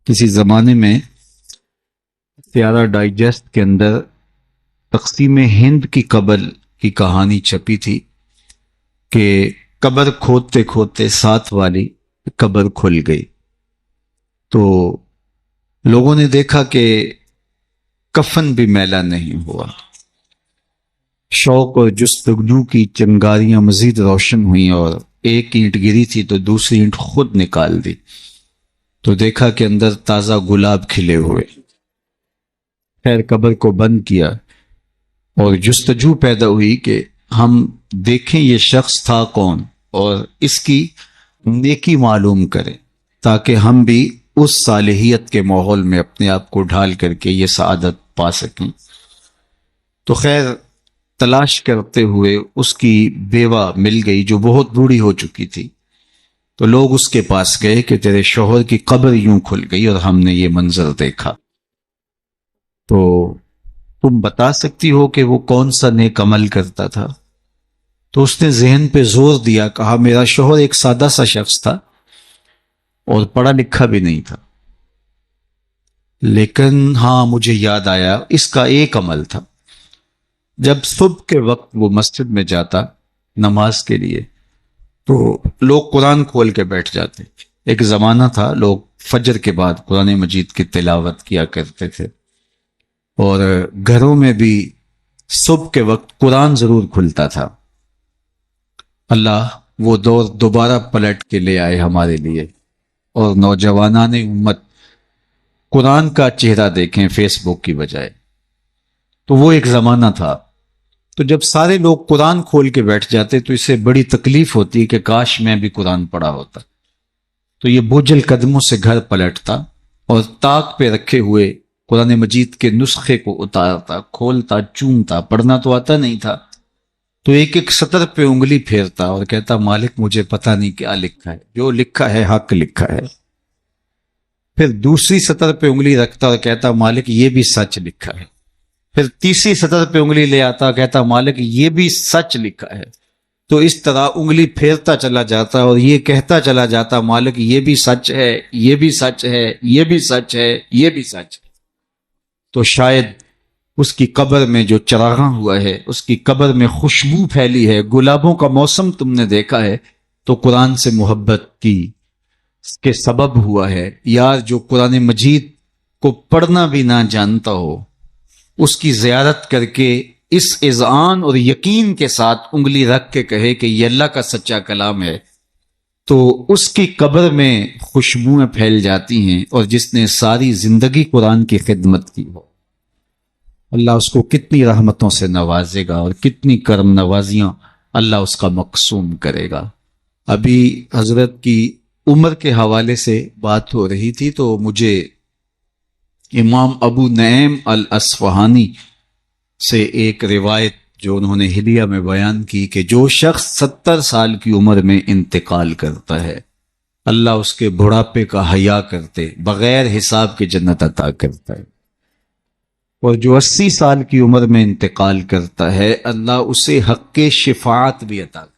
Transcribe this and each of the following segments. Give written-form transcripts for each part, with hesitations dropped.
کسی زمانے میں سیارہ ڈائجسٹ کے اندر تقسیم ہند کی قبر کی کہانی چھپی تھی کہ قبر کھودتے کھودتے ساتھ والی قبر کھل گئی، تو لوگوں نے دیکھا کہ کفن بھی میلا نہیں ہوا۔ شوق اور جستجو کی چنگاریاں مزید روشن ہوئیں اور ایک اینٹ گری تھی تو دوسری اینٹ خود نکال دی، تو دیکھا کہ اندر تازہ گلاب کھلے ہوئے۔ خیر قبر کو بند کیا اور جستجو پیدا ہوئی کہ ہم دیکھیں یہ شخص تھا کون اور اس کی نیکی معلوم کریں تاکہ ہم بھی اس صالحیت کے ماحول میں اپنے آپ کو ڈھال کر کے یہ سعادت پا سکیں۔ تو خیر تلاش کرتے ہوئے اس کی بیوہ مل گئی جو بہت بوڑھی ہو چکی تھی، تو لوگ اس کے پاس گئے کہ تیرے شوہر کی قبر یوں کھل گئی اور ہم نے یہ منظر دیکھا، تو تم بتا سکتی ہو کہ وہ کون سا نیک عمل کرتا تھا؟ تو اس نے ذہن پہ زور دیا، کہا میرا شوہر ایک سادہ سا شخص تھا اور پڑھا لکھا بھی نہیں تھا، لیکن ہاں مجھے یاد آیا اس کا ایک عمل تھا، جب صبح کے وقت وہ مسجد میں جاتا نماز کے لیے تو لوگ قرآن کھول کے بیٹھ جاتے۔ ایک زمانہ تھا لوگ فجر کے بعد قرآن مجید کی تلاوت کیا کرتے تھے، اور گھروں میں بھی صبح کے وقت قرآن ضرور کھلتا تھا۔ اللہ وہ دور دوبارہ پلٹ کے لے آئے ہمارے لیے، اور نوجوانان امت قرآن کا چہرہ دیکھیں فیس بک کی بجائے۔ تو وہ ایک زمانہ تھا، تو جب سارے لوگ قرآن کھول کے بیٹھ جاتے تو اسے بڑی تکلیف ہوتی کہ کاش میں بھی قرآن پڑھا ہوتا، تو یہ بوجھل قدموں سے گھر پلٹتا اور طاق پہ رکھے ہوئے قرآن مجید کے نسخے کو اتارتا، کھولتا، چومتا، پڑھنا تو آتا نہیں تھا، تو ایک ایک سطر پہ انگلی پھیرتا اور کہتا مالک مجھے پتہ نہیں کیا لکھا ہے، جو لکھا ہے حق لکھا ہے۔ پھر دوسری سطر پہ انگلی رکھتا اور کہتا مالک یہ بھی سچ لکھا ہے۔ پھر تیسری سطر پہ انگلی لے آتا، کہتا مالک یہ بھی سچ لکھا ہے۔ تو اس طرح انگلی پھیرتا چلا جاتا اور یہ کہتا چلا جاتا مالک یہ بھی سچ ہے، یہ بھی سچ ہے، یہ بھی سچ ہے، یہ بھی سچ ہے۔ تو شاید اس کی قبر میں جو چراغاں ہوا ہے، اس کی قبر میں خوشبو پھیلی ہے، گلابوں کا موسم تم نے دیکھا ہے، تو قرآن سے محبت کی کے سبب ہوا ہے۔ یار جو قرآن مجید کو پڑھنا بھی نہ جانتا ہو، اس کی زیارت کر کے اس اذعان اور یقین کے ساتھ انگلی رکھ کے کہے کہ یہ اللہ کا سچا کلام ہے، تو اس کی قبر میں خوشبوئیں پھیل جاتی ہیں، اور جس نے ساری زندگی قرآن کی خدمت کی ہو اللہ اس کو کتنی رحمتوں سے نوازے گا اور کتنی کرم نوازیاں اللہ اس کا مقسوم کرے گا۔ ابھی حضرت کی عمر کے حوالے سے بات ہو رہی تھی تو مجھے امام ابو نعیم الاصفہانی سے ایک روایت جو انہوں نے حلیہ میں بیان کی کہ جو شخص 70 سال کی عمر میں انتقال کرتا ہے اللہ اس کے بڑھاپے کا حیا کرتے بغیر حساب کے جنت عطا کرتا ہے، اور جو 80 سال کی عمر میں انتقال کرتا ہے اللہ اسے حق شفاعت بھی عطا کرتا ہے،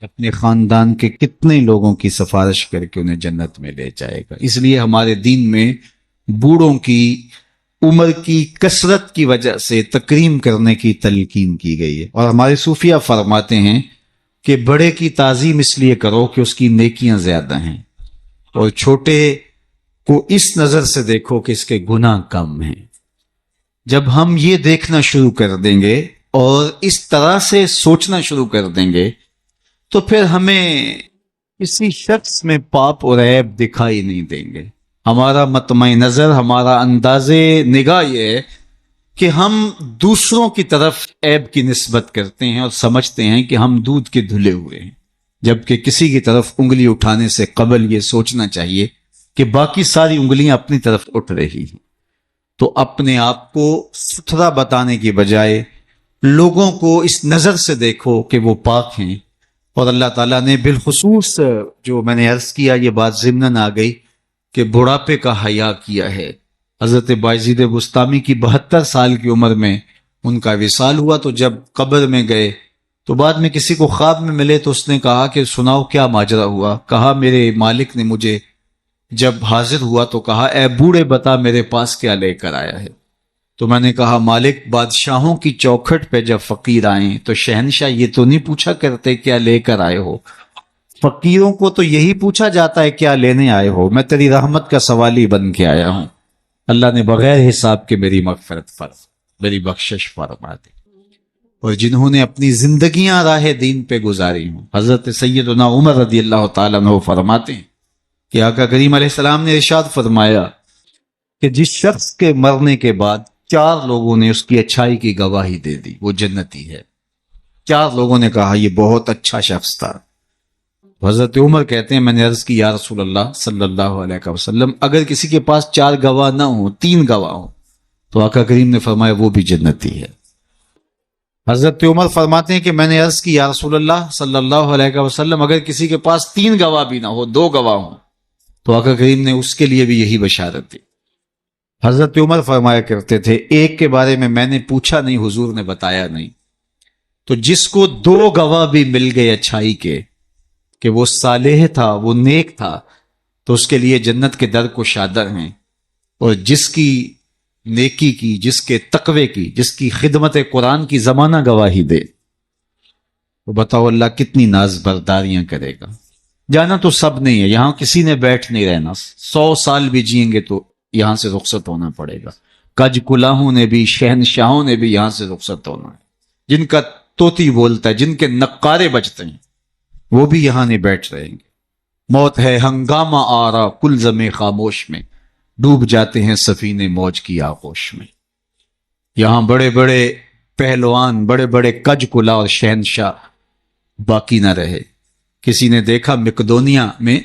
اپنے خاندان کے کتنے لوگوں کی سفارش کر کے انہیں جنت میں لے جائے گا۔ اس لیے ہمارے دین میں بوڑھوں کی عمر کی کثرت کی وجہ سے تکریم کرنے کی تلقین کی گئی ہے، اور ہمارے صوفیہ فرماتے ہیں کہ بڑے کی تعظیم اس لیے کرو کہ اس کی نیکیاں زیادہ ہیں، اور چھوٹے کو اس نظر سے دیکھو کہ اس کے گناہ کم ہیں۔ جب ہم یہ دیکھنا شروع کر دیں گے اور اس طرح سے سوچنا شروع کر دیں گے تو پھر ہمیں کسی شخص میں پاپ اور عیب دکھائی نہیں دیں گے۔ ہمارا مطمع نظر، ہمارا انداز نگاہ یہ ہے کہ ہم دوسروں کی طرف عیب کی نسبت کرتے ہیں اور سمجھتے ہیں کہ ہم دودھ کے دھلے ہوئے ہیں، جبکہ کسی کی طرف انگلی اٹھانے سے قبل یہ سوچنا چاہیے کہ باقی ساری انگلیاں اپنی طرف اٹھ رہی ہیں۔ تو اپنے آپ کو ستھرا بتانے کی بجائے لوگوں کو اس نظر سے دیکھو کہ وہ پاک ہیں، اور اللہ تعالیٰ نے بالخصوص جو میں نے عرض کیا یہ بات ضمناً آ گئی کہ بڑھاپے کا حیا کیا ہے۔ حضرت بایزید بسطامی کی 72 سال کی عمر میں ان کا وصال ہوا تو جب قبر میں گئے تو بعد میں کسی کو خواب میں ملے تو اس نے کہا کہ سناؤ کیا ماجرا ہوا. کہا میرے مالک نے مجھے جب حاضر ہوا تو کہا اے بوڑھے بتا میرے پاس کیا لے کر آیا ہے. تو میں نے کہا مالک بادشاہوں کی چوکھٹ پہ جب فقیر آئیں تو شہنشاہ یہ تو نہیں پوچھا کرتے کیا لے کر آئے ہو, فقیروں کو تو یہی پوچھا جاتا ہے کیا لینے آئے ہو. میں تیری رحمت کا سوالی بن کے آیا ہوں, اللہ نے بغیر حساب کے میری مغفرت میری بخشش فرما دی. اور جنہوں نے اپنی زندگیاں راہ دین پہ گزاری ہوں, حضرت سیدنا عمر رضی اللہ تعالیٰ عنہ فرماتے ہیں کہ آقا کریم علیہ السلام نے ارشاد فرمایا کہ جس شخص کے مرنے کے بعد 4 لوگوں نے اس کی اچھائی کی گواہی دے دی وہ جنتی ہے. 4 لوگوں نے کہا یہ بہت اچھا شخص تھا. حضرت عمر کہتے ہیں میں نے عرض کی یا رسول اللہ صلی اللہ علیہ وسلم اگر کسی کے پاس 4 گواہ نہ ہوں 3 گواہ ہوں تو آقا کریم نے فرمایا وہ بھی جنتی ہے. حضرت عمر فرماتے ہیں کہ میں نے عرض کی یا رسول اللہ صلی اللہ علیہ وسلم اگر کسی کے پاس 3 گواہ بھی نہ ہو 2 گواہ ہوں تو آقا کریم نے اس کے لیے بھی یہی بشارت دی. حضرت عمر فرمایا کرتے تھے ایک کے بارے میں نے پوچھا نہیں حضور نے بتایا نہیں, تو جس کو 2 گواہ بھی مل گئے اچھائی کے کہ وہ صالح تھا وہ نیک تھا تو اس کے لیے جنت کے در کشادہ ہیں. اور جس کی نیکی کی, جس کے تقوی کی, جس کی خدمت قرآن کی زمانہ گواہی دے وہ بتاؤ اللہ کتنی ناز برداریاں کرے گا. جانا تو سب نہیں ہے, یہاں کسی نے بیٹھ نہیں رہنا, 100 سال بھی جئیں گے تو یہاں سے رخصت ہونا پڑے گا. کج کلاہوں نے بھی شہنشاہوں نے بھی یہاں سے رخصت ہونا ہے. جن کا طوطی بولتا ہے, جن کے نقارے بجتے ہیں وہ بھی یہاں نہیں بیٹھ رہیں گے. موت ہے ہنگامہ آرا کلزم خاموش میں, ڈوب جاتے ہیں سفینے موج کی آغوش میں. یہاں بڑے بڑے پہلوان, بڑے بڑے کج کلا اور شہنشاہ باقی نہ رہے. کسی نے دیکھا مقدونیہ میں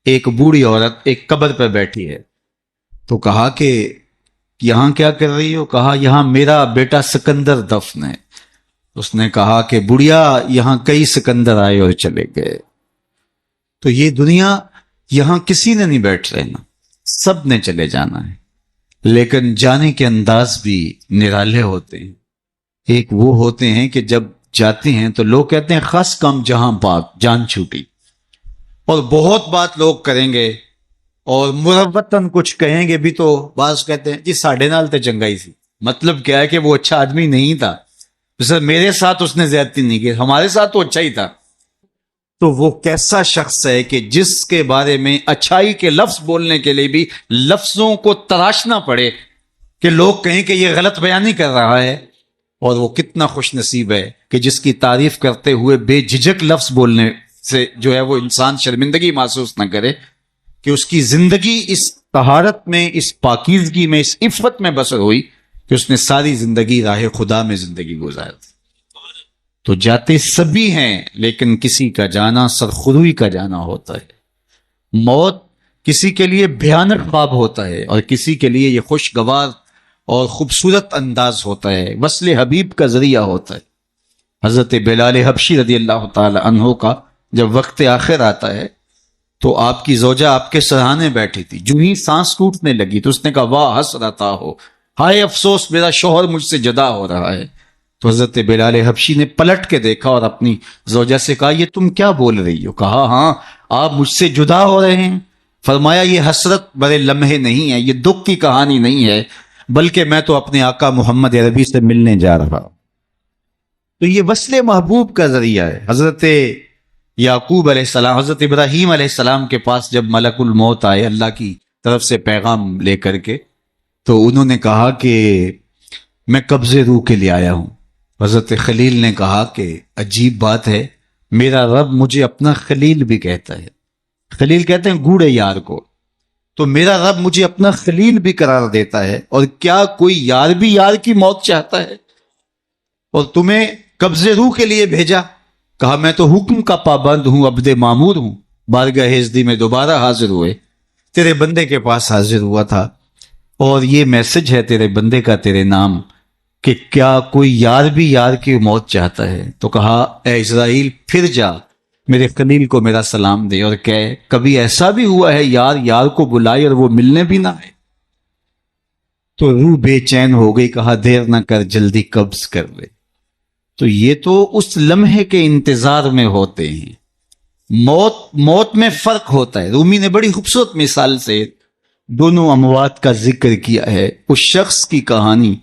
ایک بوڑھی عورت ایک قبر پہ بیٹھی ہے تو کہا کہ یہاں کیا کر رہی ہو؟ کہا یہاں میرا بیٹا سکندر دفن ہے. اس نے کہا کہ بڑھیا یہاں کئی سکندر آئے اور چلے گئے. تو یہ دنیا یہاں کسی نے نہیں بیٹھ رہنا, سب نے چلے جانا ہے, لیکن جانے کے انداز بھی نرالے ہوتے ہیں. ایک وہ ہوتے ہیں کہ جب جاتے ہیں تو لوگ کہتے ہیں خاص کم جہاں پاک جان چھوٹی, اور بہت بات لوگ کریں گے اور مروتاً کچھ کہیں گے بھی تو بعض کہتے ہیں جی ساڑھے نال تے چنگائی سی. مطلب کیا ہے کہ وہ اچھا آدمی نہیں تھا, سر میرے ساتھ اس نے زیادتی نہیں کی, ہمارے ساتھ تو اچھا ہی تھا. تو وہ کیسا شخص ہے کہ جس کے بارے میں اچھائی کے لفظ بولنے کے لیے بھی لفظوں کو تراشنا پڑے کہ لوگ کہیں کہ یہ غلط بیانی کر رہا ہے, اور وہ کتنا خوش نصیب ہے کہ جس کی تعریف کرتے ہوئے بے جھجک لفظ بولنے سے جو ہے وہ انسان شرمندگی محسوس نہ کرے کہ اس کی زندگی اس طہارت میں, اس پاکیزگی میں, اس عفت میں بسر ہوئی کہ اس نے ساری زندگی راہ خدا میں زندگی گزار دی. تو جاتے سبھی ہیں لیکن کسی کا جانا سرخروئی کا جانا ہوتا ہے. موت کسی کے لیے بھیانک خواب ہوتا ہے اور کسی کے لیے یہ خوشگوار اور خوبصورت انداز ہوتا ہے, وصل حبیب کا ذریعہ ہوتا ہے. حضرت بلال حبشی رضی اللہ تعالی عنہ کا جب وقت آخر آتا ہے تو آپ کی زوجہ آپ کے سرہانے بیٹھی تھی, جو ہی سانس ٹوٹنے لگی تو اس نے کہا واہ حسرتا ہو, ہائے افسوس میرا شوہر مجھ سے جدا ہو رہا ہے. تو حضرت بلال حبشی نے پلٹ کے دیکھا اور اپنی زوجہ سے کہا یہ تم کیا بول رہی ہو؟ کہا ہاں آپ مجھ سے جدا ہو رہے ہیں. فرمایا یہ حسرت بڑے لمحے نہیں ہے, یہ دکھ کی کہانی نہیں ہے, بلکہ میں تو اپنے آقا محمد عربی سے ملنے جا رہا ہوں. تو یہ وصل محبوب کا ذریعہ ہے. حضرت یعقوب علیہ السلام, حضرت ابراہیم علیہ السلام کے پاس جب ملک الموت آئے اللہ کی طرف سے پیغام لے کر کے, تو انہوں نے کہا کہ میں قبضے روح کے لیے آیا ہوں. حضرت خلیل نے کہا کہ عجیب بات ہے, میرا رب مجھے اپنا خلیل بھی کہتا ہے. خلیل کہتے ہیں گوڑے یار کو, تو میرا رب مجھے اپنا خلیل بھی قرار دیتا ہے. اور کیا کوئی یار بھی یار کی موت چاہتا ہے؟ اور تمہیں قبضے روح کے لیے بھیجا. کہا میں تو حکم کا پابند ہوں, عبد معمور ہوں. بارگاہ ہزدی میں دوبارہ حاضر ہوئے, تیرے بندے کے پاس حاضر ہوا تھا, اور یہ میسج ہے تیرے بندے کا تیرے نام کہ کیا کوئی یار بھی یار کی موت چاہتا ہے؟ تو کہا اے اسرائیل پھر جا میرے خلیل کو میرا سلام دے اور کہے کبھی ایسا بھی ہوا ہے یار یار کو بلائے اور وہ ملنے بھی نہ آئے. تو روح بے چین ہو گئی، کہا دیر نہ کر جلدی قبض کر لے۔ تو یہ تو اس لمحے کے انتظار میں ہوتے ہیں، موت میں فرق ہوتا ہے۔ رومی نے بڑی خوبصورت مثال سے دونوں اموات کا ذکر کیا ہے۔ اس شخص کی کہانی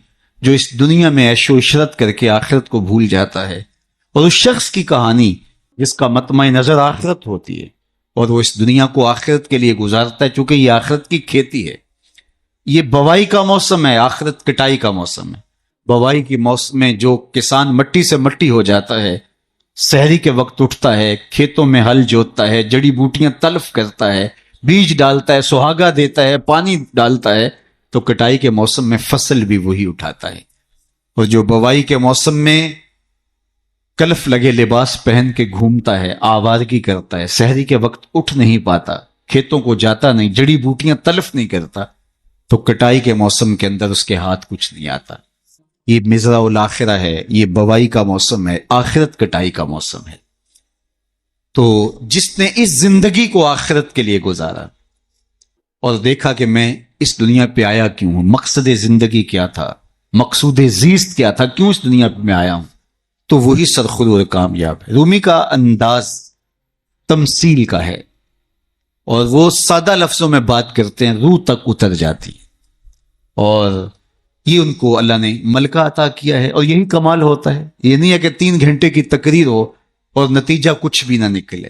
جو اس دنیا میں عیش و عشرت کر کے آخرت کو بھول جاتا ہے، اور اس شخص کی کہانی جس کا مطمع نظر آخرت ہوتی ہے اور وہ اس دنیا کو آخرت کے لیے گزارتا ہے، چونکہ یہ آخرت کی کھیتی ہے۔ یہ بوائی کا موسم ہے، آخرت کٹائی کا موسم ہے۔ بوائی کے موسم میں جو کسان مٹی سے مٹی ہو جاتا ہے، سحری کے وقت اٹھتا ہے، کھیتوں میں ہل جوتتا ہے، جڑی بوٹیاں تلف کرتا ہے، بیج ڈالتا ہے، سہاگا دیتا ہے، پانی ڈالتا ہے، تو کٹائی کے موسم میں فصل بھی وہی اٹھاتا ہے۔ اور جو بوائی کے موسم میں کلف لگے لباس پہن کے گھومتا ہے، آوارگی کرتا ہے، سحری کے وقت اٹھ نہیں پاتا، کھیتوں کو جاتا نہیں، جڑی بوٹیاں تلف نہیں کرتا، تو کٹائی کے موسم کے اندر اس کے ہاتھ کچھ نہیں آتا۔ یہ مزرع الاخرہ ہے، یہ بوائی کا موسم ہے، آخرت کٹائی کا موسم ہے۔ تو جس نے اس زندگی کو آخرت کے لیے گزارا اور دیکھا کہ میں اس دنیا پہ آیا کیوں ہوں، مقصد زندگی کیا تھا، مقصود زیست کیا تھا، کیوں اس دنیا پہ میں آیا ہوں، تو وہی سرخرو اور کامیاب ہے۔ رومی کا انداز تمثیل کا ہے، اور وہ سادہ لفظوں میں بات کرتے ہیں، روح تک اتر جاتی ہے، اور یہ ان کو اللہ نے ملکہ عطا کیا ہے۔ اور یہی کمال ہوتا ہے، یہ نہیں ہے کہ 3 گھنٹے کی تقریر ہو اور نتیجہ کچھ بھی نہ نکلے۔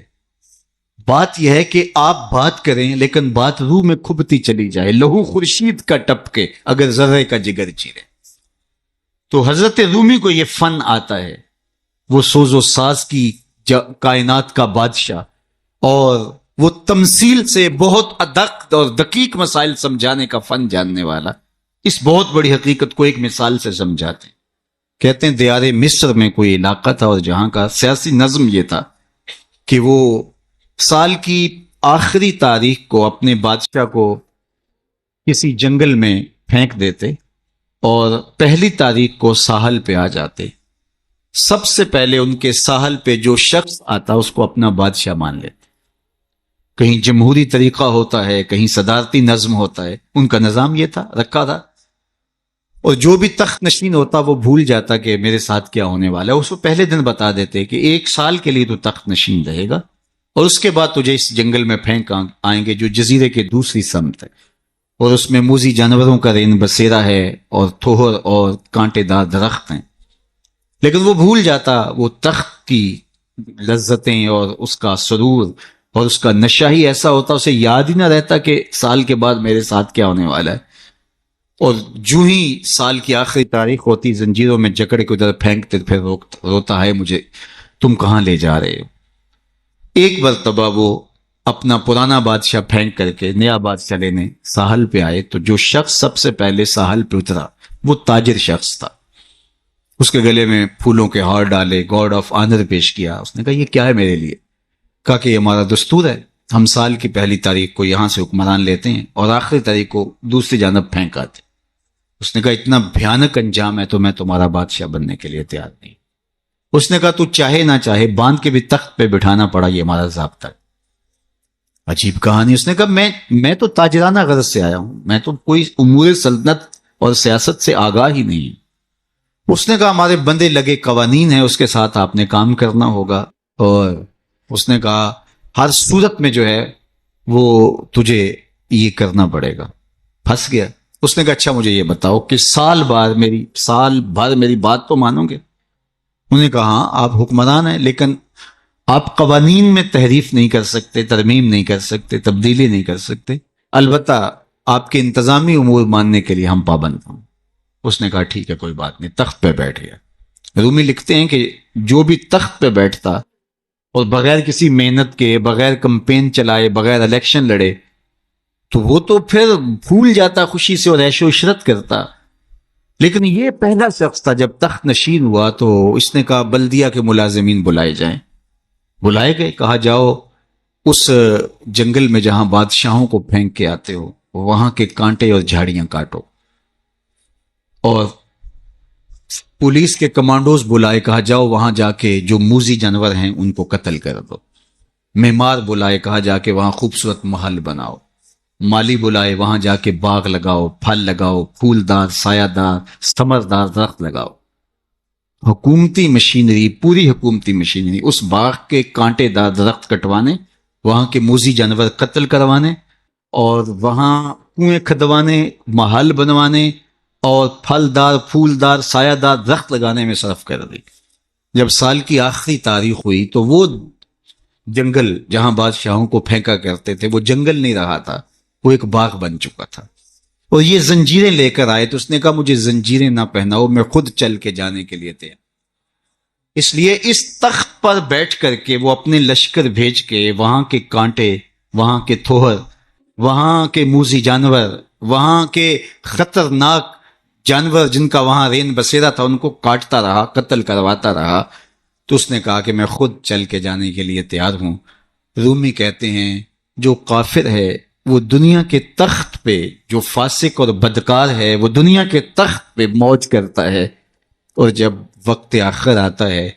بات یہ ہے کہ آپ بات کریں لیکن بات روح میں کھبتی چلی جائے، لہو خورشید کا ٹپکے اگر ذرے کا جگر چیرے۔ تو حضرت رومی کو یہ فن آتا ہے، وہ سوز و ساز کی کائنات کا بادشاہ، اور وہ تمثیل سے بہت ادق اور دقیق مسائل سمجھانے کا فن جاننے والا، اس بہت بڑی حقیقت کو ایک مثال سے سمجھاتے ہیں۔ کہتے ہیں دیار مصر میں کوئی علاقہ تھا، اور جہاں کا سیاسی نظم یہ تھا کہ وہ سال کی آخری تاریخ کو اپنے بادشاہ کو کسی جنگل میں پھینک دیتے اور پہلی تاریخ کو ساحل پہ آ جاتے۔ سب سے پہلے ان کے ساحل پہ جو شخص آتا اس کو اپنا بادشاہ مان لیتے۔ کہیں جمہوری طریقہ ہوتا ہے، کہیں صدارتی نظم ہوتا ہے، ان کا نظام یہ تھا، رکھا تھا۔ اور جو بھی تخت نشین ہوتا وہ بھول جاتا کہ میرے ساتھ کیا ہونے والا ہے، اس کو پہلے دن بتا دیتے کہ 1 سال کے لیے تو تخت نشین رہے گا، اور اس کے بعد تجھے اس جنگل میں پھینک آئیں گے جو جزیرے کے دوسری سمت ہے، اور اس میں موذی جانوروں کا رین بسیرا ہے، اور تھوہر اور کانٹے دار درخت ہیں۔ لیکن وہ بھول جاتا وہ تخت کی لذتیں اور اس کا سرور اور اس کا نشہ ہی ایسا ہوتا، اسے یاد ہی نہ رہتا کہ سال کے بعد میرے ساتھ کیا ہونے والا ہے۔ اور جو ہی سال کی آخری تاریخ ہوتی، زنجیروں میں جکڑ کے ادھر پھینکتے، پھر روتا ہے مجھے تم کہاں لے جا رہے ہو۔ ایک مرتبہ وہ اپنا پرانا بادشاہ پھینک کر کے نیا بادشاہ لینے ساحل پہ آئے، تو جو شخص سب سے پہلے ساحل پہ اترا وہ تاجر شخص تھا۔ اس کے گلے میں پھولوں کے ہار ڈالے، گارڈ آف آنر پیش کیا۔ اس نے کہا یہ کیا ہے میرے لیے؟ کہا کہ یہ ہمارا دستور ہے، ہم سال کی پہلی تاریخ کو یہاں سے حکمران لیتے ہیں اور آخری تاریخ کو دوسری جانب پھینک آتے۔ اس نے کہا اتنا بھیانک انجام ہے تو میں تمہارا بادشاہ بننے کے لیے تیار نہیں۔ اس نے کہا تو چاہے نہ چاہے باندھ کے بھی تخت پہ بٹھانا پڑا، یہ ہمارا ضابطہ ہے۔ عجیب کہانی۔ اس نے کہا میں تو تاجرانہ غرض سے آیا ہوں، میں تو کوئی امور سلطنت اور سیاست سے آگاہ ہی نہیں۔ اس نے کہا ہمارے بندے لگے قوانین ہیں، اس کے ساتھ آپ نے کام کرنا ہوگا، اور اس نے کہا ہر صورت میں جو ہے وہ تجھے یہ کرنا پڑے گا۔ پھنس گیا۔ اس نے کہا اچھا مجھے یہ بتاؤ کہ سال بھر میری بات تو مانو گے؟ انہوں نے کہا ہاں آپ حکمران ہیں، لیکن آپ قوانین میں تحریف نہیں کر سکتے، ترمیم نہیں کر سکتے، تبدیلی نہیں کر سکتے، البتہ آپ کے انتظامی امور ماننے کے لیے ہم پابند ہوں۔ اس نے کہا ٹھیک ہے کوئی بات نہیں، تخت پہ بیٹھ گیا۔ رومی لکھتے ہیں کہ جو بھی تخت پہ بیٹھتا اور بغیر کسی محنت کے، بغیر کمپین چلائے، بغیر الیکشن لڑے، تو وہ تو پھر بھول جاتا خوشی سے اور عیش و عشرت کرتا۔ لیکن یہ پہلا شخص تھا، جب تخت نشین ہوا تو اس نے کہا بلدیہ کے ملازمین بلائے جائیں۔ بلائے گئے، کہا جاؤ اس جنگل میں جہاں بادشاہوں کو پھینک کے آتے ہو وہاں کے کانٹے اور جھاڑیاں کاٹو۔ اور پولیس کے کمانڈوز بلائے، کہا جاؤ وہاں جا کے جو موذی جانور ہیں ان کو قتل کر دو۔ معمار بلائے، کہا جا کے وہاں خوبصورت محل بناؤ۔ مالی بلائے وہاں جا کے باغ لگاؤ، پھل لگاؤ، پھولدار سایہ دار ثمردار درخت لگاؤ۔ حکومتی مشینری، پوری حکومتی مشینری اس باغ کے کانٹے دار درخت کٹوانے، وہاں کے موذی جانور قتل کروانے، اور وہاں کنویں کھدوانے، محل بنوانے اور پھلدار پھولدار سایہ دار درخت لگانے میں صرف کر دی۔ جب سال کی آخری تاریخ ہوئی تو وہ جنگل جہاں بادشاہوں کو پھینکا کرتے تھے وہ جنگل نہیں رہا تھا، وہ ایک باغ بن چکا تھا۔ اور یہ زنجیریں لے کر آئے تو اس نے کہا مجھے زنجیریں نہ پہناؤ، میں خود چل کے جانے کے لیے تھے۔ اس لیے اس تخت پر بیٹھ کر کے وہ اپنے لشکر بھیج کے وہاں کے کانٹے، وہاں کے تھوہر، وہاں کے موذی جانور، وہاں کے خطرناک جانور جن کا وہاں رین بسیرا تھا ان کو کاٹتا رہا، قتل کرواتا رہا۔ تو اس نے کہا کہ میں خود چل کے جانے کے لیے تیار ہوں۔ رومی کہتے ہیں جو کافر ہے وہ دنیا کے تخت پہ، جو فاسق اور بدکار ہے وہ دنیا کے تخت پہ موج کرتا ہے، اور جب وقت آخر آتا ہے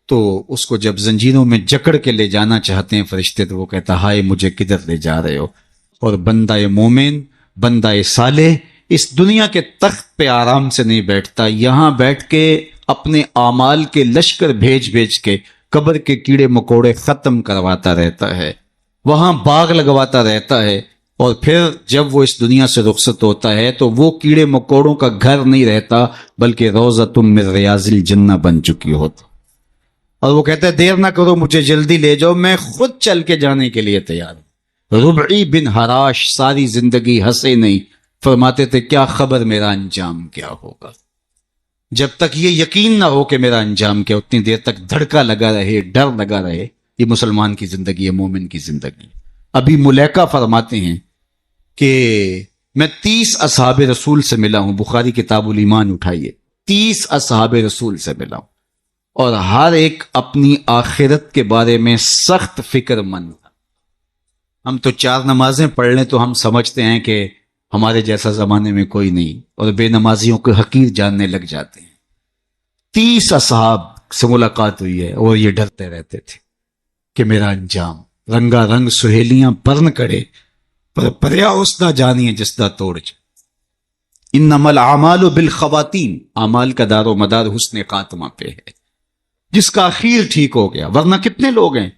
تو اس کو جب زنجیروں میں جکڑ کے لے جانا چاہتے ہیں فرشتے تو وہ کہتا ہائے مجھے کدھر لے جا رہے ہو۔ اور بندہ مومن، بندہ صالح اس دنیا کے تخت پہ آرام سے نہیں بیٹھتا، یہاں بیٹھ کے اپنے اعمال کے لشکر بھیج بھیج کے قبر کے کیڑے مکوڑے ختم کرواتا رہتا ہے، وہاں باغ لگواتا رہتا ہے، اور پھر جب وہ اس دنیا سے رخصت ہوتا ہے تو وہ کیڑے مکوڑوں کا گھر نہیں رہتا بلکہ روضۃ من ریاض الجنہ بن چکی ہوتا۔ اور وہ کہتا ہے دیر نہ کرو مجھے جلدی لے جاؤ، میں خود چل کے جانے کے لیے تیار ہوں۔ ربعی بن حراش ساری زندگی ہنسے نہیں، فرماتے تھے کیا خبر میرا انجام کیا ہوگا۔ جب تک یہ یقین نہ ہو کہ میرا انجام کیا، اتنی دیر تک دھڑکا لگا رہے، ڈر لگا رہے۔ یہ مسلمان کی زندگی ہے، مومن کی زندگی۔ ابھی ملیکہ فرماتے ہیں کہ میں 30 اصحاب رسول سے ملا ہوں، بخاری کتاب الایمان اٹھائیے، 30 اصحاب رسول سے ملا ہوں، اور ہر ایک اپنی آخرت کے بارے میں سخت فکر مند تھا۔ ہم تو 4 نمازیں پڑھ لیں تو ہم سمجھتے ہیں کہ ہمارے جیسا زمانے میں کوئی نہیں، اور بے نمازیوں کو حقیر جاننے لگ جاتے ہیں۔ 30 اصحاب سے ملاقات ہوئی ہے اور یہ ڈرتے رہتے تھے کہ میرا انجام، رنگا رنگ سہیلیاں پرن کڑے پر پریا اس نہ جانیے جس دا توڑ جائے۔ انما الاعمال بالخواتین، اعمال کا دار و مدار حسن خاتمہ پہ ہے، جس کا اخیر ٹھیک ہو گیا۔ ورنہ کتنے لوگ ہیں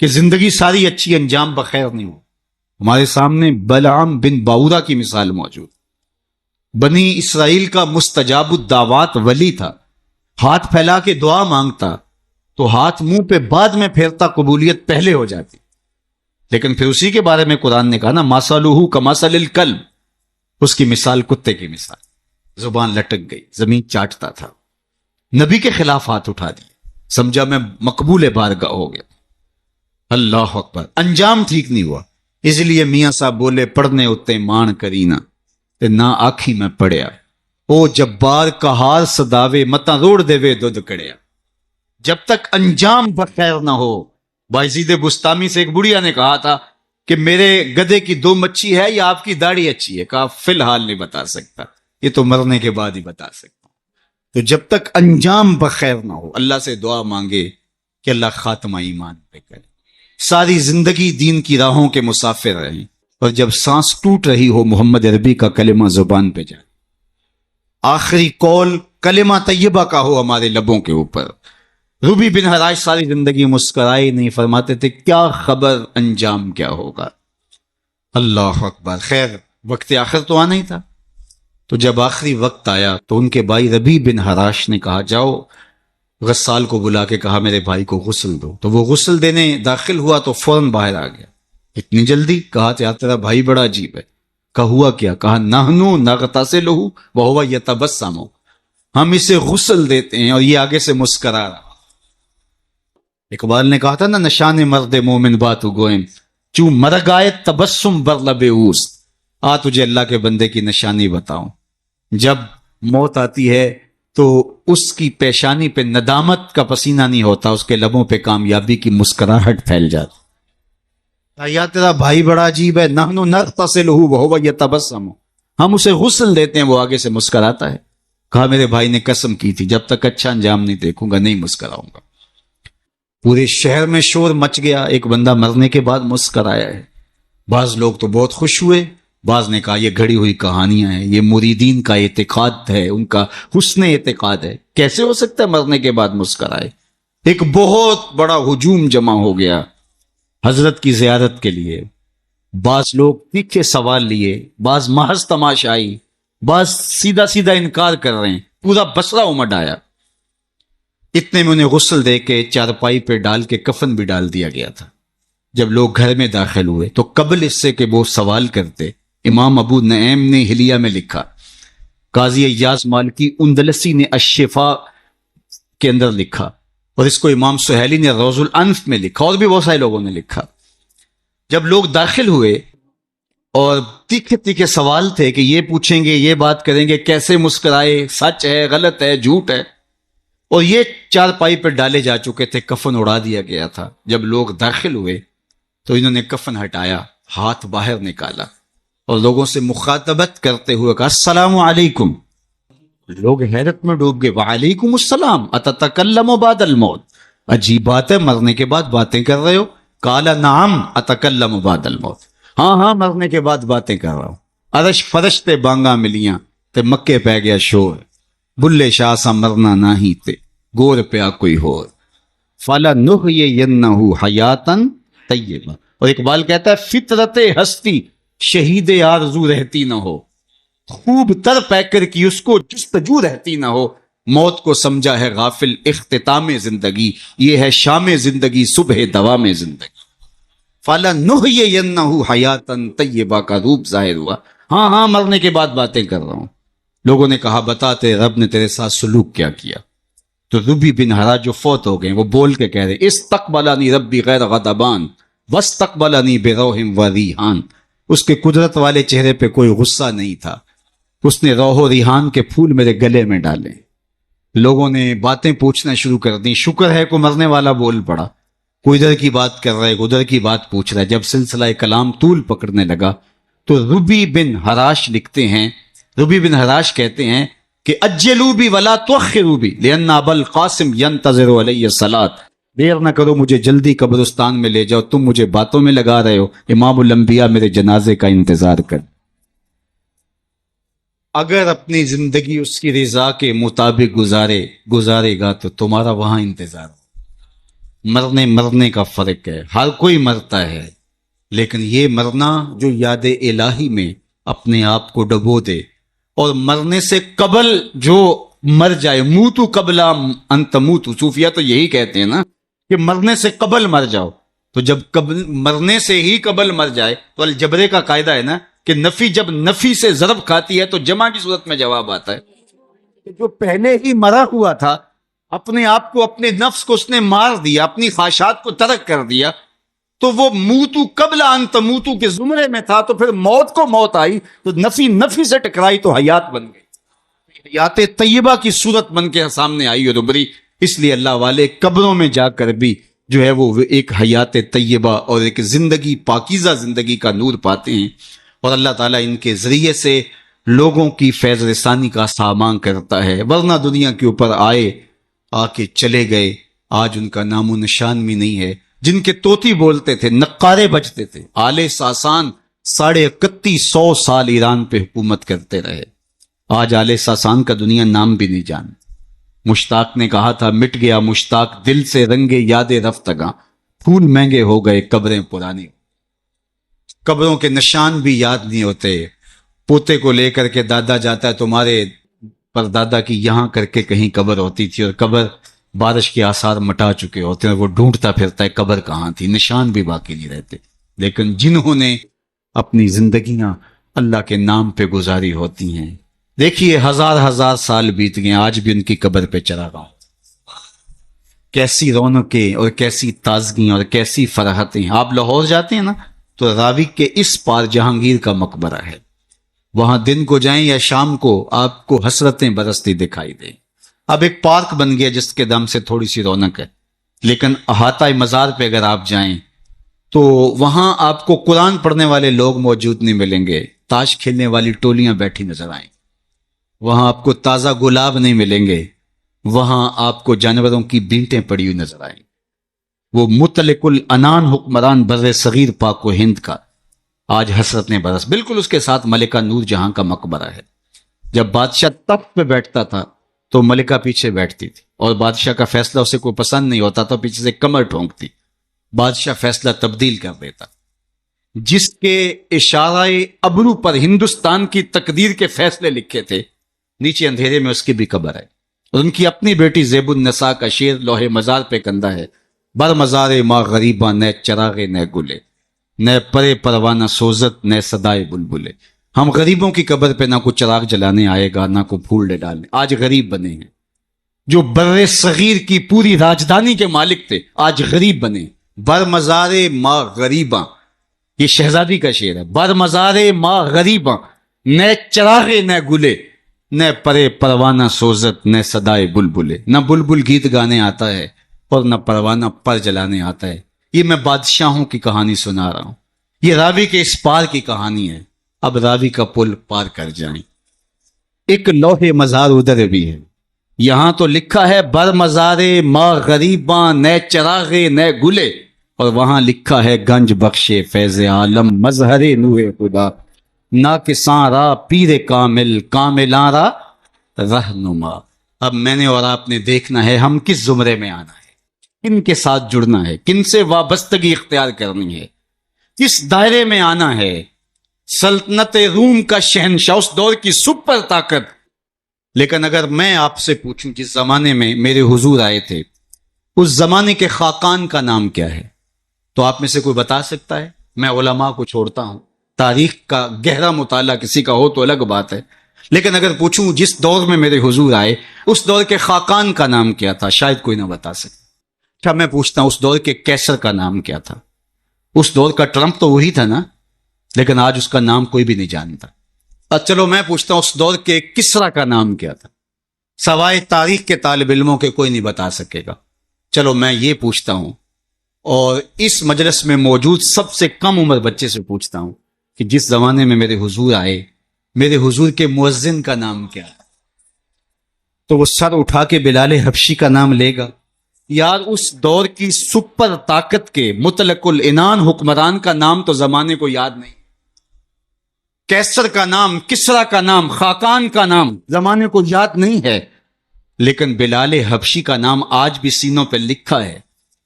کہ زندگی ساری اچھی، انجام بخیر نہیں ہو۔ ہمارے سامنے بلعام بن باورا کی مثال موجود، بنی اسرائیل کا مستجاب الدعوات ولی تھا، ہاتھ پھیلا کے دعا مانگتا تو ہاتھ منہ پہ بعد میں پھیرتا، قبولیت پہلے ہو جاتی۔ لیکن پھر اسی کے بارے میں قرآن نے کہا نا مثلہ کمثل الکلب، اس کی مثال کتے کی مثال، زبان لٹک گئی، زمین چاٹتا تھا، نبی کے خلاف ہاتھ اٹھا دیے، سمجھا میں مقبول بارگاہ ہو گیا۔ اللہ اکبر، انجام ٹھیک نہیں ہوا۔ اس لیے میاں صاحب بولے پڑھنے اتے مان کرینا تے نہ آکھی میں پڑھیا، او جبار کہار صداوے متا روڑ دے وے دودھ کڑیا۔ جب تک انجام بخیر نہ ہو، بایزید بستامی سے ایک بڑھیا نے کہا تھا کہ میرے گدھے کی 2 مچھی ہے یا آپ کی داڑھی اچھی ہے؟ کہا فی الحال نہیں بتا سکتا، یہ تو مرنے کے بعد ہی بتا سکتا ہوں۔ تو جب تک انجام بخیر نہ ہو اللہ سے دعا مانگے کہ اللہ خاتمہ ایمان پہ کرے۔ ساری زندگی دین کی راہوں کے مسافر رہیں، اور جب سانس ٹوٹ رہی ہو محمد عربی کا کلمہ زبان پہ جائے، آخری قول کلمہ طیبہ کا ہو ہمارے لبوں کے اوپر۔ روبی بن حراش ساری زندگی مسکرائے نہیں، فرماتے تھے کیا خبر انجام کیا ہوگا۔ اللہ اکبر۔ خیر وقت آخر تو آنا ہی تھا، تو جب آخری وقت آیا تو ان کے بھائی ربی بن حراش نے کہا جاؤ، غسال کو بلا کے کہا میرے بھائی کو غسل دو۔ تو وہ غسل دینے داخل ہوا تو فوراً باہر آ گیا۔ اتنی جلدی؟ کہا یار تیرا بھائی بڑا عجیب ہے۔ کہا ہوا کیا؟ کہا نحنو نغتسلہ وہو یتبسم، ہم اسے غسل دیتے ہیں اور یہ آگے سے مسکرا رہا۔ اقبال نے کہا تھا نا نشان مرد مومن باتو گوئم، چوں مرگ آئے تبسم بر لب اوست۔ آ تجھے اللہ کے بندے کی نشانی بتاؤں، جب موت آتی ہے تو اس کی پیشانی پہ ندامت کا پسینہ نہیں ہوتا، اس کے لبوں پہ کامیابی کی مسکراہٹ پھیل جاتی۔ یا تیرا بھائی بڑا عجیب ہے، نحنو نغتسلہ وہو یتبسم، ہم اسے غسل دیتے ہیں وہ آگے سے مسکراتا ہے۔ کہا میرے بھائی نے قسم کی تھی جب تک اچھا انجام نہیں دیکھوں گا نہیں مسکراؤں گا۔ پورے شہر میں شور مچ گیا، ایک بندہ مرنے کے بعد مسکرایا ہے۔ بعض لوگ تو بہت خوش ہوئے بعض نے کہا یہ گھڑی ہوئی کہانیاں ہیں، یہ مریدین کا اعتقاد ہے، ان کا حسن اعتقاد ہے، کیسے ہو سکتا ہے مرنے کے بعد مسکرائے؟ ایک بہت بڑا ہجوم جمع ہو گیا حضرت کی زیارت کے لیے. بعض لوگ تیکھے سوال لیے، بعض محض تماشائی، بعض سیدھا سیدھا انکار کر رہے ہیں. پورا بصرہ امڈ آیا. اتنے میں انہیں غسل دے کے چارپائی پہ ڈال کے کفن بھی ڈال دیا گیا تھا. جب لوگ گھر میں داخل ہوئے تو قبل اس سے کہ وہ سوال کرتے، امام ابو نعیم نے حلیہ میں لکھا، قاضی ایاز مالکی اندلسی نے الشفا کے اندر لکھا، اور اس کو امام سہیلی نے روز الانف میں لکھا، اور بھی بہت سارے لوگوں نے لکھا. جب لوگ داخل ہوئے اور تیکھے تیکھے سوال تھے کہ یہ پوچھیں گے، یہ بات کریں گے، کیسے مسکرائے، سچ ہے، غلط ہے، جھوٹ ہے، اور یہ چارپائی پہ ڈالے جا چکے تھے، کفن اڑا دیا گیا تھا. جب لوگ داخل ہوئے تو انہوں نے کفن ہٹایا، ہاتھ باہر نکالا اور لوگوں سے مخاطبت کرتے ہوئے کہا السلام علیکم. لوگ حیرت میں ڈوب گئے. وعلیکم السلام اتتکلم بعد الموت، عجیب بات ہے، مرنے کے بعد باتیں کر رہے ہو؟ قال نعم اتکلم بعد الموت، ہاں ہاں مرنے کے بعد باتیں کر رہا ہوں. عرش فرشتے بانگا ملیاں تے مکے پہ گیا شور، بلے شاہ سا مرنا نہ ہی تے گور پیا کوئی ہور، فَلَنُحْيِيَنَّهُ حَيَاتًا طیبہ. اور اقبال کہتا ہے فطرت ہستی شہید آرزو رہتی نہ ہو، خوب تر پیکر کی اس کو جستجو رہتی نہ ہو، موت کو سمجھا ہے غافل اختتام زندگی، یہ ہے شام زندگی صبح دوام زندگی. فَلَنُحْيِيَنَّهُ حَيَاتًا طیبہ کا روپ ظاہر ہوا. ہاں ہاں مرنے کے بعد باتیں کر رہا ہوں. لوگوں نے کہا بتاتے رب نے تیرے ساتھ سلوک کیا کیا؟ تو ربی بن ہرا جو فوت ہو گئے وہ بول کے کہہ رہے استقبلنی ربی غیر غضبان واستقبلنی بروح و ریحان. اس کے قدرت والے چہرے پہ کوئی غصہ نہیں تھا، اس نے روح و ریحان کے پھول میرے گلے میں ڈالے. لوگوں نے باتیں پوچھنا شروع کر دی. شکر ہے کوئی مرنے والا بول پڑا، کوئی ادھر کی بات کر رہا ہے، ادھر کی بات پوچھ رہا ہے. جب سلسلہ کلام طول پکڑنے لگا تو ربی بن ہراش لکھتے ہیں، ربی بن ہراش کہتے ہیں کہ اجلوا بی ولا تؤخروا بی لان ابا القاسم ينتظر علی الصلاۃ، دیر نہ کرو مجھے جلدی قبرستان میں لے جاؤ، تم مجھے باتوں میں لگا رہے ہو، امام الانبیاء میرے جنازے کا انتظار کر. اگر اپنی زندگی اس کی رضا کے مطابق گزارے گا تو تمہارا وہاں انتظار ہو. مرنے کا فرق ہے، ہر کوئی مرتا ہے، لیکن یہ مرنا جو یاد الہی میں اپنے آپ کو ڈبو دے، اور مرنے سے قبل جو مر جائے، موتو قبل ان تموتو، صوفیہ تو یہی کہتے ہیں نا کہ مرنے سے قبل مر جاؤ. تو جب مرنے سے ہی قبل مر جائے تو الجبرے کا قاعدہ ہے نا کہ نفی جب نفی سے ضرب کھاتی ہے تو جمع کی صورت میں جواب آتا ہے. جو پہلے ہی مرا ہوا تھا، اپنے آپ کو، اپنے نفس کو اس نے مار دیا، اپنی خواہشات کو ترک کر دیا، تو وہ موتو قبل ان تموتو کے زمرے میں تھا. تو پھر موت کو موت آئی تو نفی سے ٹکرائی تو حیات بن گئی، حیات طیبہ کی صورت بن کے سامنے آئی اور ابری. اس لیے اللہ والے قبروں میں جا کر بھی جو ہے وہ ایک حیات طیبہ اور ایک زندگی، پاکیزہ زندگی کا نور پاتے ہیں، اور اللہ تعالیٰ ان کے ذریعے سے لوگوں کی فیض رسانی کا سامان کرتا ہے. ورنہ دنیا کے اوپر آئے، آ کے چلے گئے، آج ان کا نام و نشان بھی نہیں ہے. جن کے طوطی بولتے تھے، نقارے بجتے تھے، آل ساسان 3150 سال ایران پہ حکومت کرتے رہے، آج آل ساسان کا دنیا نام بھی نہیں جان. مشتاق نے کہا تھا مٹ گیا مشتاق دل سے رنگے یاد رفتگاں، پھول مہنگے ہو گئے قبریں پرانی. قبروں کے نشان بھی یاد نہیں ہوتے. پوتے کو لے کر کے دادا جاتا ہے، تمہارے پر دادا کی یہاں کر کے کہیں قبر ہوتی تھی، اور قبر بارش کے آثار مٹا چکے ہوتے ہیں، وہ ڈھونڈتا پھرتا ہے قبر کہاں تھی، نشان بھی باقی نہیں رہتے. لیکن جنہوں نے اپنی زندگیاں اللہ کے نام پہ گزاری ہوتی ہیں، دیکھیے ہزار سال بیت گئے، آج بھی ان کی قبر پہ چراغاں ہوں. کیسی رونقیں اور کیسی تازگی اور کیسی فرحتیں. آپ لاہور جاتے ہیں نا تو راوی کے اس پار جہانگیر کا مقبرہ ہے، وہاں دن کو جائیں یا شام کو آپ کو حسرتیں برستی دکھائی دیں. اب ایک پارک بن گیا جس کے دم سے تھوڑی سی رونق ہے، لیکن احاطہ مزار پہ اگر آپ جائیں تو وہاں آپ کو قرآن پڑھنے والے لوگ موجود نہیں ملیں گے، تاش کھیلنے والی ٹولیاں بیٹھی نظر آئیں. وہاں آپ کو تازہ گلاب نہیں ملیں گے، وہاں آپ کو جانوروں کی بینٹیں پڑی ہوئی نظر آئیں. وہ مطلق العنان حکمران بر صغیر پاک و ہند کا آج حسرت نے برس. بالکل اس کے ساتھ ملکہ نور جہاں کا مقبرہ ہے. جب بادشاہ تخت پہ بیٹھتا تھا تو ملکہ پیچھے بیٹھتی تھی، اور بادشاہ کا فیصلہ اسے کوئی پسند نہیں ہوتا تو پیچھے سے کمر ٹھونکتی، بادشاہ فیصلہ تبدیل کر دیتا. جس کے اشارہ ابرو پر ہندوستان کی تقدیر کے فیصلے لکھے تھے، نیچے اندھیرے میں اس کی بھی قبر ہے. اور ان کی اپنی بیٹی زیب النساء کا شعر لوح مزار پہ کندہ ہے: بر مزار ماں غریباں نہ چراغے نہ گلے، نہ پرے پروانہ سوزت نہ صدائے بلبلے. ہم غریبوں کی قبر پہ نہ کوئی چراغ جلانے آئے گا، نہ کوئی پھول ڈالنے. آج غریب بنے ہیں. جو بر صغیر کی پوری راجدھانی کے مالک تھے آج غریب بنے. بر مزار ماں غریباں، یہ شہزادی کا شعر ہے. بر مزار ماں غریباں نہ چراغے نہ گلے، نہ پرے پروانہ سوزت نہ صدائے بلبلے. نہ بلبل گیت گانے آتا ہے اور نہ پروانہ پر جلانے آتا ہے. یہ میں بادشاہوں کی کہانی سنا رہا ہوں. یہ راوی کے اس پار کی کہانی ہے. اب راوی کا پل پار کر جائیں. ایک لوح مزار ادھر بھی ہے. یہاں تو لکھا ہے بر مزار ماں غریباں نہ چراغے نہ گلے، اور وہاں لکھا ہے گنج بخش فیض عالم مظہر نور خدا، نہ کساں را پیر کامل کاملاں را رہنما. اب میں نے اور آپ نے دیکھنا ہے ہم کس زمرے میں آنا ہے، کن کے ساتھ جڑنا ہے، کن سے وابستگی اختیار کرنی ہے، کس دائرے میں آنا ہے. سلطنت روم کا شہنشاہ، اس دور کی سپر طاقت. لیکن اگر میں آپ سے پوچھوں جس زمانے میں میرے حضور آئے تھے اس زمانے کے خاقان کا نام کیا ہے، تو آپ میں سے کوئی بتا سکتا ہے؟ میں علماء کو چھوڑتا ہوں، تاریخ کا گہرا مطالعہ کسی کا ہو تو الگ بات ہے، لیکن اگر پوچھوں جس دور میں میرے حضور آئے اس دور کے خاقان کا نام کیا تھا، شاید کوئی نہ بتا سکے. اچھا میں پوچھتا ہوں اس دور کے کیسر کا نام کیا تھا؟ اس دور کا ٹرمپ تو وہی تھا نا، لیکن آج اس کا نام کوئی بھی نہیں جانتا. چلو میں پوچھتا ہوں اس دور کے کسرا کا نام کیا تھا؟ سوائے تاریخ کے طالب علموں کے کوئی نہیں بتا سکے گا. چلو میں یہ پوچھتا ہوں، اور اس مجلس میں موجود سب سے کم عمر بچے سے پوچھتا ہوں کہ جس زمانے میں میرے حضور آئے میرے حضور کے مؤذن کا نام کیا ہے؟ تو وہ سر اٹھا کے بلال حبشی کا نام لے گا. یار اس دور کی سپر طاقت کے مطلق العنان حکمران کا نام تو زمانے کو یاد نہیں. کیسر کا نام، کسرا کا نام، خاقان کا نام زمانے کو یاد نہیں ہے، لیکن بلال حبشی کا نام آج بھی سینوں پہ لکھا ہے.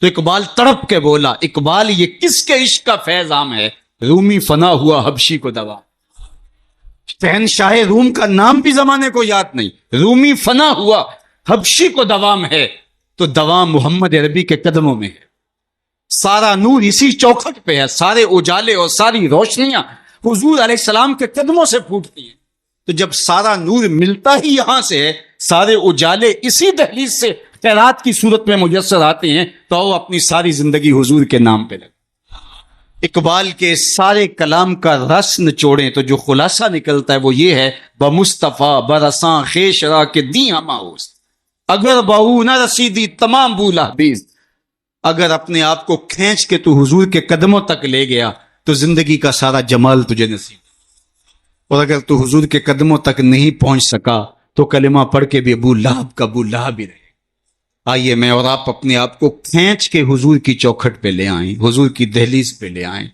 تو اقبال تڑپ کے بولا، اقبال یہ کس کے عشق کا فیض عام ہے، رومی فنا ہوا حبشی کو دوا. شہنشاہ روم کا نام بھی زمانے کو یاد نہیں، رومی فنا ہوا حبشی کو دوام ہے. تو دوام محمد عربی کے قدموں میں ہے. سارا نور اسی چوکھٹ پہ ہے، سارے اجالے اور ساری روشنیاں حضور علیہ السلام کے قدموں سے پھوٹتی ہیں. تو جب سارا نور ملتا ہی یہاں سے ہے، سارے اجالے اسی دہلیز سے خیرات کی صورت میں میسر آتے ہیں، تو وہ اپنی ساری زندگی حضور کے نام پہ لگے. اقبال کے سارے کلام کا رس نچوڑیں تو جو خلاصہ نکلتا ہے وہ یہ ہے: بمصطفیٰ برساں خیش را کے دی ہماؤست، اگر بہو نہ رسیدی تمام بولا بیز. اگر اپنے آپ کو کھینچ کے تو حضور کے قدموں تک لے گیا تو زندگی کا سارا جمال تجھے نصیب، اور اگر تو حضور کے قدموں تک نہیں پہنچ سکا تو کلمہ پڑھ کے بھی ابو لہب کا ابو لہب ہی رہے. آئیے میں اور آپ اپنے آپ کو کھینچ کے حضور کی چوکھٹ پہ لے آئیں، حضور کی دہلیز پہ لے آئیں.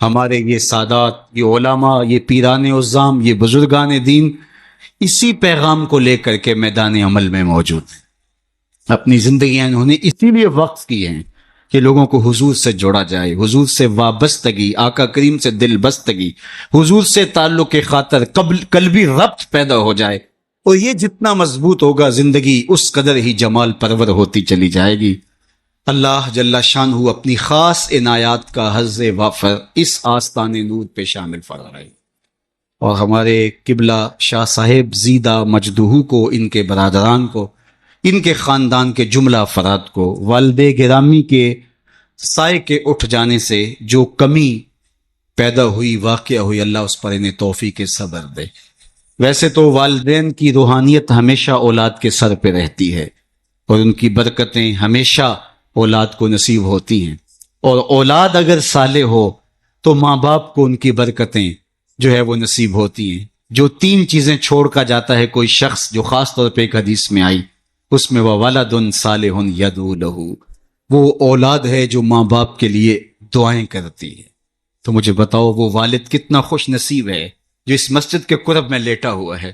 ہمارے یہ سادات، یہ علماء، یہ پیران عظام، یہ بزرگان دین اسی پیغام کو لے کر کے میدان عمل میں موجود ہیں. اپنی زندگیاں انہوں نے اسی لیے وقف کی ہیں کہ لوگوں کو حضور سے جوڑا جائے، حضور سے وابستگی، آقا کریم سے دل بستگی، حضور سے تعلق خاطر قلبی ربط پیدا ہو جائے. اور یہ جتنا مضبوط ہوگا زندگی اس قدر ہی جمال پرور ہوتی چلی جائے گی. اللہ جل شانہ اپنی خاص عنایات کا حظ وافر اس آستان نور پہ شامل فرمائے، اور ہمارے قبلہ شاہ صاحب زیدہ مجدہو کو، ان کے برادران کو، ان کے خاندان کے جملہ افراد کو، والد گرامی کے سائے کے اٹھ جانے سے جو کمی پیدا ہوئی، واقعہ ہوئی، اللہ اس پر انہیں توفیق صبر دے. ویسے تو والدین کی روحانیت ہمیشہ اولاد کے سر پہ رہتی ہے، اور ان کی برکتیں ہمیشہ اولاد کو نصیب ہوتی ہیں، اور اولاد اگر صالح ہو تو ماں باپ کو ان کی برکتیں جو ہے وہ نصیب ہوتی ہیں. جو 3 چیزیں چھوڑ کر جاتا ہے کوئی شخص، جو خاص طور پہ ایک حدیث میں آئی، اس میں وَوَلَدٌ صَالِحٌ يَدْعُو لَهُ، وہ اولاد ہے جو ماں باپ کے لیے دعائیں کرتی ہے. تو مجھے بتاؤ وہ والد کتنا خوش نصیب ہے جو اس مسجد کے قرب میں لیٹا ہوا ہے،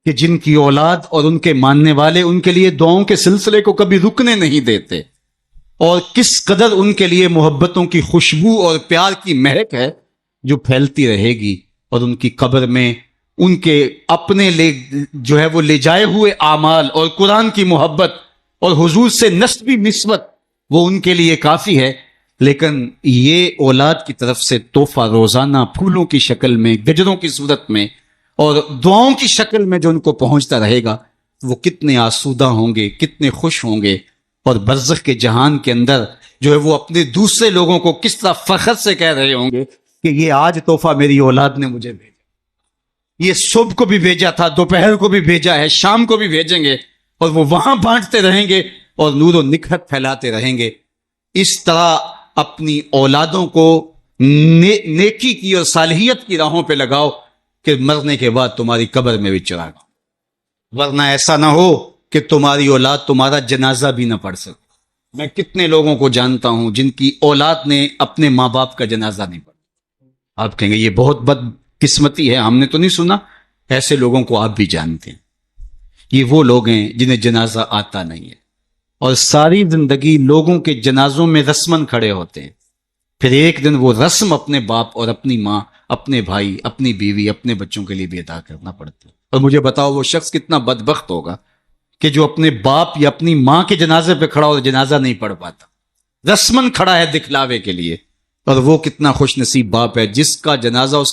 کہ جن کی اولاد اور ان کے ماننے والے ان کے لیے دعاؤں کے سلسلے کو کبھی رکنے نہیں دیتے، اور کس قدر ان کے لیے محبتوں کی خوشبو اور پیار کی مہک ہے جو پھیلتی رہے گی، اور ان کی قبر میں ان کے اپنے جو ہے وہ لے جائے ہوئے اعمال اور قرآن کی محبت اور حضور سے نسبی نسبت وہ ان کے لیے کافی ہے۔ لیکن یہ اولاد کی طرف سے تحفہ روزانہ پھولوں کی شکل میں، گجروں کی صورت میں اور دعاؤں کی شکل میں جو ان کو پہنچتا رہے گا، وہ کتنے آسودہ ہوں گے، کتنے خوش ہوں گے، اور برزخ کے جہان کے اندر جو ہے وہ اپنے دوسرے لوگوں کو کس طرح فخر سے کہہ رہے ہوں گے کہ یہ آج تحفہ میری اولاد نے مجھے بھیجا، یہ صبح کو بھی بھیجا تھا، دوپہر کو بھی بھیجا ہے، شام کو بھی بھیجیں گے، اور وہ وہاں بانٹتے رہیں گے اور نور و نکھت پھیلاتے رہیں گے۔ اس طرح اپنی اولادوں کو نیکی کی اور صالحیت کی راہوں پہ لگاؤ کہ مرنے کے بعد تمہاری قبر میں بھی چراغ، ورنہ ایسا نہ ہو کہ تمہاری اولاد تمہارا جنازہ بھی نہ پڑھ سکے۔ میں کتنے لوگوں کو جانتا ہوں جن کی اولاد نے اپنے ماں باپ کا جنازہ نہیں پڑھا۔ آپ کہیں گے یہ بہت بد قسمتی ہے، ہم نے تو نہیں سنا۔ ایسے لوگوں کو آپ بھی جانتے ہیں، یہ وہ لوگ ہیں جنہیں جنازہ آتا نہیں ہے، اور ساری زندگی لوگوں کے جنازوں میں رسماً کھڑے ہوتے ہیں، پھر ایک دن وہ رسم اپنے باپ اور اپنی ماں، اپنے بھائی، اپنی بیوی، اپنے بچوں کے لیے بھی ادا کرنا پڑتا ہے۔ اور مجھے بتاؤ وہ شخص کتنا بدبخت ہوگا کہ جو اپنے باپ یا اپنی ماں کے جنازے پہ کھڑا ہو جنازہ نہیں پڑھ پاتا، رسماً کھڑا ہے دکھلاوے کے لیے، اور وہ کتنا خوش نصیب باپ ہے جس کا جنازہ اس کا